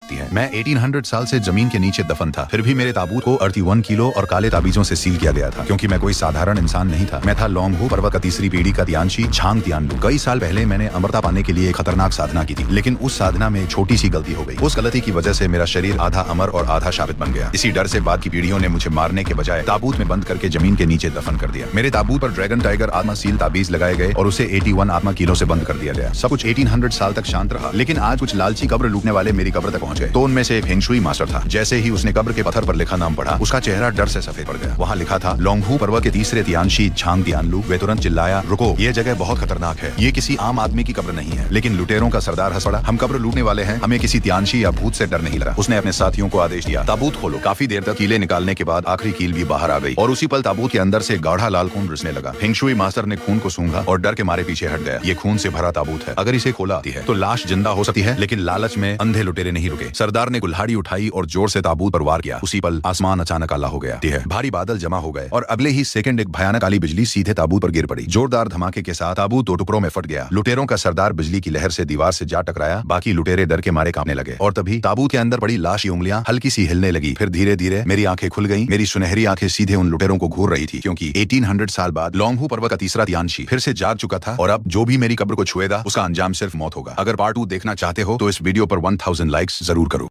सकती है। मैं 1800 साल से जमीन के नीचे दफन था, फिर भी मेरे ताबूत को 31 किलो और काले ताबीजों से सील किया गया था, क्योंकि मैं कोई साधारण इंसान नहीं था। मैं था लोंगहू पर्वत का तीसरी पीढ़ी का तियांशी झांग तियानलू। कई साल पहले मैंने अमरता पाने के लिए एक खतरनाक साधना की थी, लेकिन उस साधना में एक छोटी सी गलती हो गई। उस गलती की वजह से मेरा शरीर आधा अमर और आधा शापित बन गया। इसी डर से बाद की पीढ़ियों ने मुझे मारने के बजाय ताबूत में बंद करके जमीन के नीचे दफन कर दिया। मेरे ताबूत पर ड्रैगन टाइगर आत्मा सील ताबीज लगाए गए और उसे 81 आत्मा कीलों से बंद कर दिया गया। सब कुछ 1800 साल तक शांत रहा, लेकिन आज कुछ लालची कब्र लूटने वाले मेरी कब्र तक पहुंच गए। तो उनमें से एक फेंगशुई मास्टर था। जैसे ही उसने कब्र के पत्थर पर लिखा नाम पढ़ा, उसका चेहरा डर से सफेद पड़ गया। वहाँ लिखा था लोंगहू पर्वत के तीसरे तियांशी झांग तियानलू। वे तुरंत चिल्लाया, रुको, ये जगह बहुत खतरनाक है। ये किसी आम आदमी की कब्र नहीं है। लेकिन लुटेरों का सरदार हंस पड़ा। हम कब्र लूटने वाले हैं, हमें किसी तियांशी या भूत से डर नहीं लगा। उसने अपने साथियों को आदेश दिया, ताबूत खोलो। काफी देर तक कीले निकालने के बाद आखिरी कील भी बाहर आ गई और उसी पल ताबूत के अंदर से गाढ़ा लाल खून रिसने लगा। फेंगशुई मास्टर ने खून को सूंघा और डर के मारे पीछे हट गया। ये खून से भरा ताबूत है, अगर इसे खोला है तो लाश जिंदा हो सकती है। लेकिन लालच में अंधे लुटेरे नहीं रुके। सरदार ने कुल्हाड़ी उठाई और जोर से ताबूत पर वार किया। उसी पल आसमान अचानक काला हो गया। भारी बादल जमा हो गए और अगले ही सेकंड एक भयानक काली बिजली सीधे ताबूत पर गिर पड़ी। जोरदार धमाके के साथ ताबूत दो टुकड़ों में फट गया। लुटेरों का सरदार बिजली की लहर से दीवार से जा टकराया। बाकी लुटेरे डर के मारे कांपने लगे और तभी ताबूत के अंदर पड़ी लाश की उंगलियां हल्की सी हिलने लगी। फिर धीरे धीरे मेरी आंखें खुल गईं। मेरी सुनहरी आंखें सीधे उन लुटेरों को घूर रही थी, क्योंकि 1800 साल बाद लोंगहू पर्वत का तीसरा तियांशी फिर से जाग चुका था और अब जो भी मेरी कब्र को छुएगा उसका अंजाम सिर्फ मौत होगा। अगर पार्ट 2 देखना चाहते हो तो इस वीडियो पर 1000 लाइक्स जरूर करो।